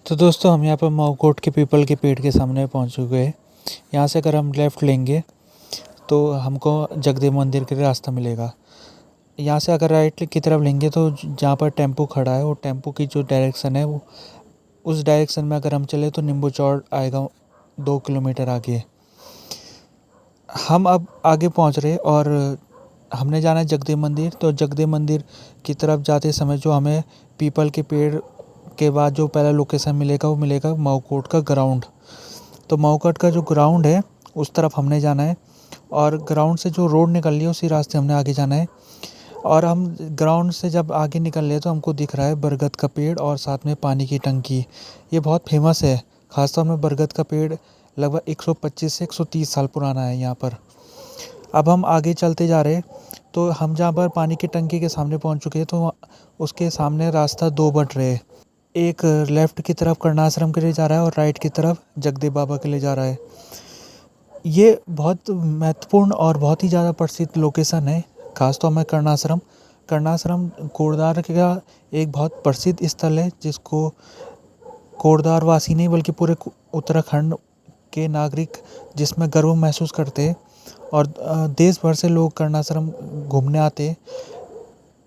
तो दोस्तों हम यहाँ पर माऊकोट के पीपल के पेड़ के सामने पहुँच चुके हैं। यहाँ से अगर हम लेफ़्ट लेंगे तो हमको जगदेव मंदिर के लिए रास्ता मिलेगा। यहाँ से अगर राइट की तरफ लेंगे तो जहाँ पर टेम्पो खड़ा है वो टेम्पो की जो डायरेक्शन है वो उस डायरेक्शन में अगर हम चले तो नींबू चौड़ आएगा 2 किलोमीटर आगे। हम अब आगे पहुँच रहे और हमने जाना है जगदेव मंदिर। तो जगदेव मंदिर की तरफ जाते समय जो हमें पीपल के पेड़ के बाद जो पहला लोकेशन मिलेगा वो मिलेगा माऊकोट का ग्राउंड। तो माऊकोट का जो ग्राउंड है उस तरफ हमने जाना है और ग्राउंड से जो रोड निकल रही है उसी रास्ते हमने आगे जाना है। और हम ग्राउंड से जब आगे निकल रहे तो हमको दिख रहा है बरगद का पेड़ और साथ में पानी की टंकी। ये बहुत फेमस है, खासतौर में बरगद का पेड़ लगभग 125 से 130 साल पुराना है यहाँ पर। अब हम आगे चलते जा रहे तो हम जहाँ पर पानी की टंकी के सामने पहुँच चुके हैं तो उसके सामने रास्ता 2 बट रहे। एक लेफ़्ट की तरफ कर्णाश्रम के लिए जा रहा है और राइट की तरफ जगदेव बाबा के लिए जा रहा है। ये बहुत महत्वपूर्ण और बहुत ही ज़्यादा प्रसिद्ध लोकेशन है, खासतौर में कर्णाश्रम। कर्णाश्रम कोटद्वार का एक बहुत प्रसिद्ध स्थल है जिसको कोटद्वार वासी नहीं बल्कि पूरे उत्तराखंड के नागरिक जिसमें गर्व महसूस करते हैं और देश भर से लोग कर्णाश्रम घूमने आते हैं।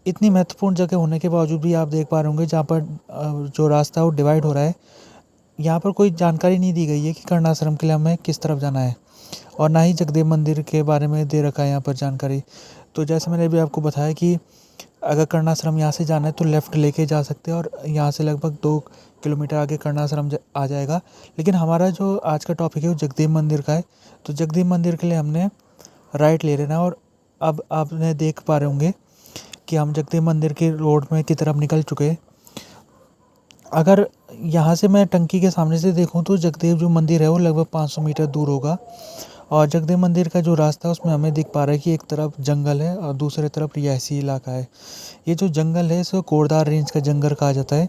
इतनी महत्वपूर्ण जगह होने के बावजूद भी आप देख पा रहे होंगे जहाँ पर जो रास्ता है वो डिवाइड हो रहा है। यहाँ पर कोई जानकारी नहीं दी गई है कि कर्णाश्रम के लिए हमें किस तरफ जाना है और ना ही जगदेव मंदिर के बारे में दे रखा है यहाँ पर जानकारी। तो जैसे मैंने अभी आपको बताया कि अगर कर्णाश्रम यहाँ से जाना है तो लेफ़्ट लेके जा सकते हैं और यहाँ से लगभग 2 किलोमीटर आगे कर्णाश्रम आ जाएगा। लेकिन हमारा जो आज का टॉपिक है वो जगदेव मंदिर का है। तो जगदेव मंदिर के लिए हमने राइट ले लेना है और अब आपने देख पा रहे होंगे कि हम जगदेव मंदिर के रोड में की तरफ निकल चुके हैं। अगर यहाँ से मैं टंकी के सामने से देखूँ तो जगदेव जो मंदिर है वो लगभग 500 मीटर दूर होगा और जगदेव मंदिर का जो रास्ता है उसमें हमें दिख पा रहा है कि एक तरफ जंगल है और दूसरी तरफ रिहायशी इलाका है। ये जो जंगल है इसे कोटद्वार रेंज का जंगल कहा जाता है।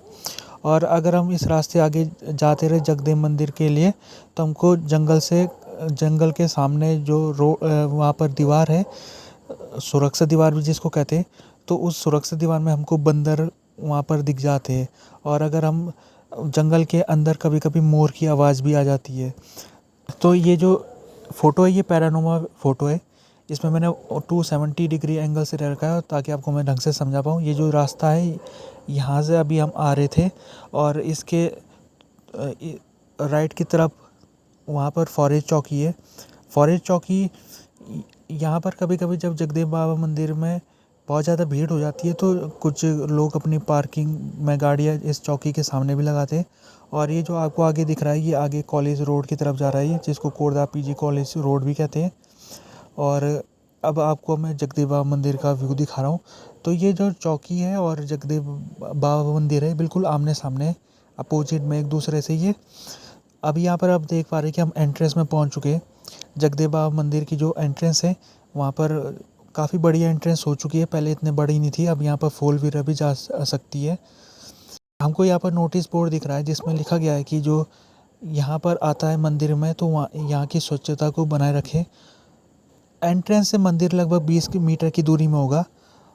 और अगर हम इस रास्ते आगे जाते रहे जगदेव मंदिर के लिए तो हमको जंगल के सामने जो वहाँ पर दीवार है, सुरक्षा दीवार भी जिसको कहते हैं, तो उस सुरक्षा दीवार में हमको बंदर वहाँ पर दिख जाते हैं। और अगर हम जंगल के अंदर कभी कभी मोर की आवाज़ भी आ जाती है। तो ये जो फ़ोटो है ये पैरानोमा फ़ोटो है। इसमें मैंने 270 डिग्री एंगल से रखा है ताकि आपको मैं ढंग से समझा पाऊँ। ये जो रास्ता है यहाँ से अभी हम आ रहे थे और इसके राइट की तरफ वहाँ पर फॉरेस्ट चौकी है। फॉरेस्ट चौकी यहाँ पर कभी कभी जब जगदेव बाबा मंदिर में बहुत ज़्यादा भीड़ हो जाती है तो कुछ लोग अपनी पार्किंग में गाड़ियाँ इस चौकी के सामने भी लगाते हैं। और ये जो आपको आगे दिख रहा है ये आगे कॉलेज रोड की तरफ जा रहा है, जिसको कोटद्वार पीजी कॉलेज रोड भी कहते हैं। और अब आपको मैं जगदेव बाबा मंदिर का व्यू दिखा रहा हूँ। तो ये जो चौकी है और जगदेव बाबा मंदिर है बिल्कुल आमने सामने अपोजिट में एक दूसरे से। ये अभी यहाँ पर आप देख पा रहे हैं कि हम एंट्रेंस में पहुँच चुके हैं। जगदेव बाबा मंदिर की जो एंट्रेंस है वहाँ पर काफ़ी बड़ी एंट्रेंस हो चुकी है, पहले इतने बड़ी नहीं थी। अब यहाँ पर 4 व्हीलर भी जा सकती है। हमको यहाँ पर नोटिस बोर्ड दिख रहा है जिसमें लिखा गया है कि जो यहाँ पर आता है मंदिर में तो वहाँ यहाँ की स्वच्छता को बनाए रखें। एंट्रेंस से मंदिर लगभग 20 मीटर की दूरी में होगा।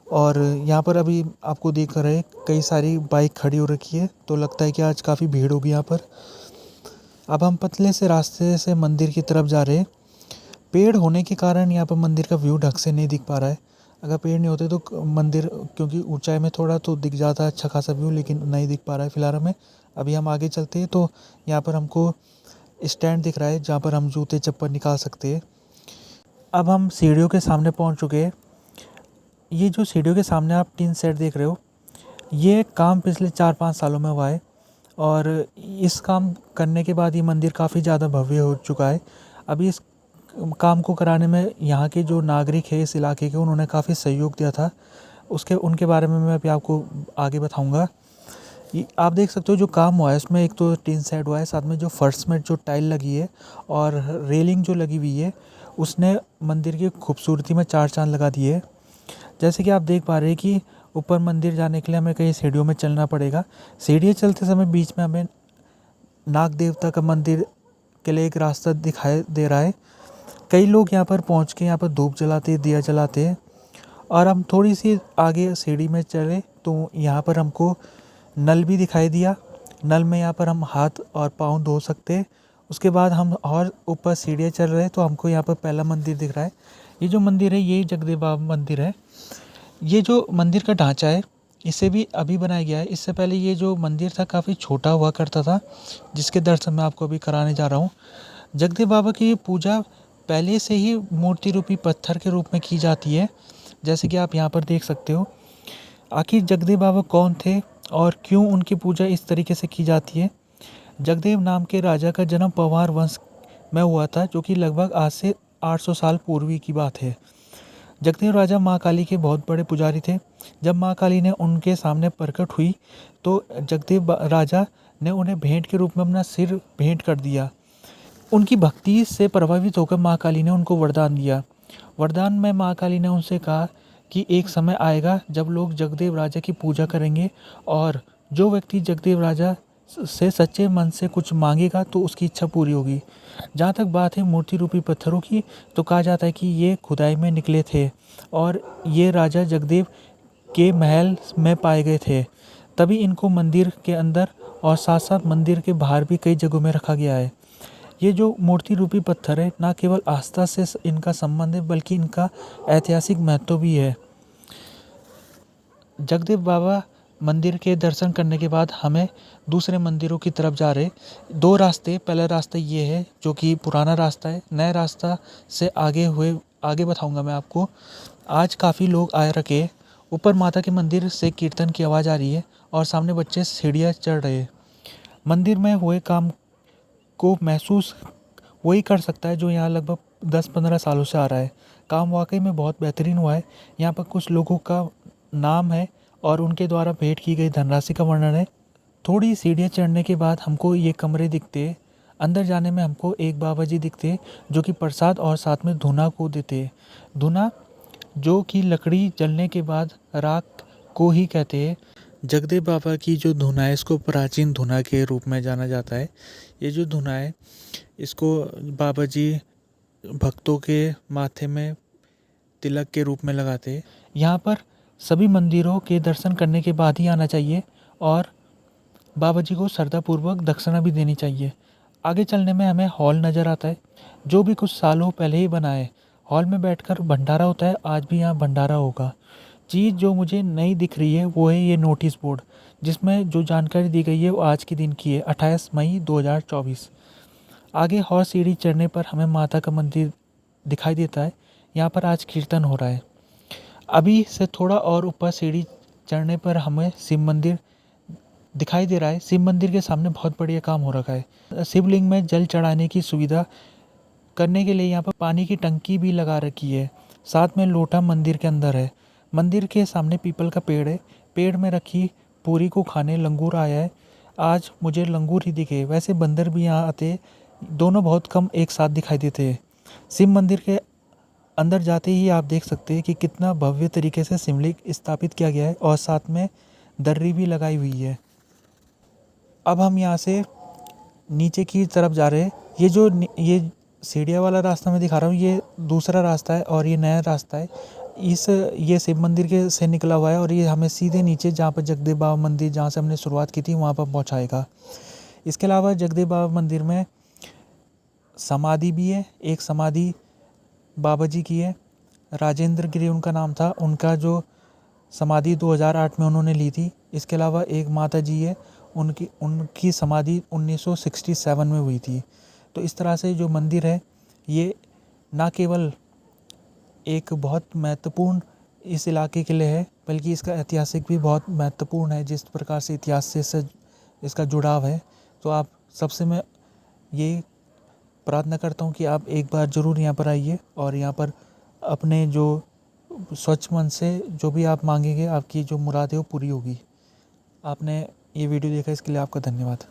और यहाँ पर अभी आपको देख रहे कई सारी बाइक खड़ी हो रखी है, तो लगता है कि आज काफ़ी भीड़ होगी यहाँ पर। अब हम पतले से रास्ते से मंदिर की तरफ जा रहे हैं। पेड़ होने के कारण यहाँ पर मंदिर का व्यू ढंग से नहीं दिख पा रहा है। अगर पेड़ नहीं होते तो मंदिर क्योंकि ऊंचाई में थोड़ा तो दिख जाता है अच्छा खासा व्यू, लेकिन नहीं दिख पा रहा है फिलहाल हमें। अभी हम आगे चलते हैं तो यहाँ पर हमको स्टैंड दिख रहा है जहाँ पर हम जूते चप्पल निकाल सकते हैं। अब हम सीढ़ियों के सामने पहुँच चुके हैं। ये जो सीढ़ियों के सामने आप टीन सेट देख रहे हो ये काम पिछले 4-5 सालों में हुआ है और इस काम करने के बाद ये मंदिर काफ़ी ज़्यादा भव्य हो चुका है। अभी इस काम को कराने में यहाँ के जो नागरिक है इस इलाके के उन्होंने काफ़ी सहयोग दिया था। उनके बारे में मैं अभी आपको आगे बताऊँगा। आप देख सकते हो जो काम हुआ है उसमें एक तो टीन सेट हुआ है, साथ में जो फर्श में जो टाइल लगी है और रेलिंग जो लगी हुई है उसने मंदिर की खूबसूरती में 4 चाँद लगा दिए है। जैसे कि आप देख पा रहे हैं कि ऊपर मंदिर जाने के लिए हमें कई सीढ़ियों में चलना पड़ेगा। सीढ़ियाँ चलते समय बीच में हमें नाग देवता का मंदिर के लिए एक रास्ता दिखाई दे रहा है। कई लोग यहाँ पर पहुँच के यहाँ पर धूप जलाते, दिया जलाते हैं। और हम थोड़ी सी आगे सीढ़ी में चले तो यहाँ पर हमको नल भी दिखाई दिया नल में यहाँ पर हम हाथ और पाँव धो सकते हैं। उसके बाद हम और ऊपर सीढ़ियाँ चढ़ रहे हैं तो हमको यहाँ पर पहला मंदिर दिख रहा है। ये जो मंदिर है ये जगदेव बाबा मंदिर है। ये जो मंदिर का ढांचा है इसे भी अभी बनाया गया है। इससे पहले ये जो मंदिर था काफ़ी छोटा हुआ करता था, जिसके दर्शन मैं आपको अभी कराने जा रहा हूँ। जगदेव बाबा की पूजा पहले से ही मूर्ति रूपी पत्थर के रूप में की जाती है, जैसे कि आप यहाँ पर देख सकते हो। आखिर जगदेव बाबा कौन थे और क्यों उनकी पूजा इस तरीके से की जाती है? जगदेव नाम के राजा का जन्म पवार वंश में हुआ था, जो कि लगभग आज से 800 साल पूर्व की बात है। जगदेव राजा माँ काली के बहुत बड़े पुजारी थे। जब माँ काली ने उनके सामने प्रकट हुई तो जगदेव राजा ने उन्हें भेंट के रूप में अपना सिर भेंट कर दिया। उनकी भक्ति से प्रभावित होकर माँ काली ने उनको वरदान दिया। वरदान में माँ काली ने उनसे कहा कि एक समय आएगा जब लोग जगदेव राजा की पूजा करेंगे और जो व्यक्ति जगदेव राजा से सच्चे मन से कुछ मांगेगा तो उसकी इच्छा पूरी होगी। जहाँ तक बात है मूर्ति रूपी पत्थरों की, तो कहा जाता है कि ये खुदाई में निकले थे और ये राजा जगदेव के महल में पाए गए थे। तभी इनको मंदिर के अंदर और साथ साथ मंदिर के बाहर भी कई जगहों में रखा गया है। ये जो मूर्ति रूपी पत्थर है ना केवल आस्था से इनका संबंध है बल्कि इनका ऐतिहासिक महत्व भी है। जगदेव बाबा मंदिर के दर्शन करने के बाद हमें दूसरे मंदिरों की तरफ जा रहे 2 रास्ते। पहला रास्ता ये है जो कि पुराना रास्ता है। नया रास्ता से आगे बताऊंगा मैं आपको। आज काफ़ी लोग आए रखे। ऊपर माता के मंदिर से कीर्तन की आवाज़ आ रही है और सामने बच्चे सीढ़ियाँ चढ़ रहे हैं। मंदिर में हुए काम को महसूस वही कर सकता है जो यहाँ लगभग 10-15 सालों से आ रहा है। काम वाकई में बहुत बेहतरीन हुआ है। यहाँ पर कुछ लोगों का नाम है और उनके द्वारा भेंट की गई धनराशि का वर्णन है। थोड़ी सीढ़ियाँ चढ़ने के बाद हमको ये कमरे दिखते हैं। अंदर जाने में हमको एक बाबा जी दिखते हैं जो कि प्रसाद और साथ में धुना को देते हैं। धुना जो कि लकड़ी जलने के बाद राख को ही कहते हैं। जगदेव बाबा की जो धुना है इसको प्राचीन धुना के रूप में जाना जाता है। ये जो धुना है इसको बाबा जी भक्तों के माथे में तिलक के रूप में लगाते हैं। यहाँ पर सभी मंदिरों के दर्शन करने के बाद ही आना चाहिए और बाबा जी को श्रद्धापूर्वक दक्षिणा भी देनी चाहिए। आगे चलने में हमें हॉल नज़र आता है जो भी कुछ सालों पहले ही बना है। हॉल में बैठकर भंडारा होता है, आज भी यहाँ भंडारा होगा। चीज़ जो मुझे नई दिख रही है वो है ये नोटिस बोर्ड, जिसमें जो जानकारी दी गई है वो आज के दिन की है, 28 मई 2024। आगे और सीढ़ी चढ़ने पर हमें माता का मंदिर दिखाई देता है। यहाँ पर आज कीर्तन हो रहा है। अभी से थोड़ा और ऊपर सीढ़ी चढ़ने पर हमें शिव मंदिर दिखाई दे रहा है। शिव मंदिर के सामने बहुत बढ़िया काम हो रखा है। शिवलिंग में जल चढ़ाने की सुविधा करने के लिए यहाँ पर पानी की टंकी भी लगा रखी है। साथ में लोटा मंदिर के अंदर है। मंदिर के सामने पीपल का पेड़ है। पेड़ में रखी पूरी को खाने लंगूर आया है। आज मुझे लंगूर ही दिखे, वैसे बंदर भी यहाँ आते, दोनों बहुत कम एक साथ दिखाई देते हैं। शिव मंदिर के अंदर जाते ही आप देख सकते हैं कि कितना भव्य तरीके से शिवलिंग स्थापित किया गया है और साथ में दर्री भी लगाई हुई है। अब हम यहाँ से नीचे की तरफ जा रहे हैं। ये सीढ़ियाँ वाला रास्ता मैं दिखा रहा हूँ, ये दूसरा रास्ता है और ये नया रास्ता है। ये शिव मंदिर के से निकला हुआ है और ये हमें सीधे नीचे जहाँ पर जगदेव बाबा मंदिर जहाँ से हमने शुरुआत की थी वहाँ पर पहुँचाएगा। इसके अलावा जगदेव बाबा मंदिर में समाधि भी है। एक समाधि बाबा जी की है, राजेंद्र गिरी उनका नाम था। उनका जो समाधि 2008 में उन्होंने ली थी। इसके अलावा एक माता जी है, उनकी समाधि 1967 में हुई थी। तो इस तरह से जो मंदिर है ये ना केवल एक बहुत महत्वपूर्ण इस इलाके के लिए है बल्कि इसका ऐतिहासिक भी बहुत महत्वपूर्ण है। जिस प्रकार से इतिहास से इसका जुड़ाव है, तो आप सबसे मैं ये प्रार्थना करता हूँ कि आप एक बार ज़रूर यहाँ पर आइए और यहाँ पर अपने जो स्वच्छ मन से जो भी आप मांगेंगे, आपकी जो मुराद है वो पूरी होगी। आपने ये वीडियो देखा इसके लिए आपका धन्यवाद।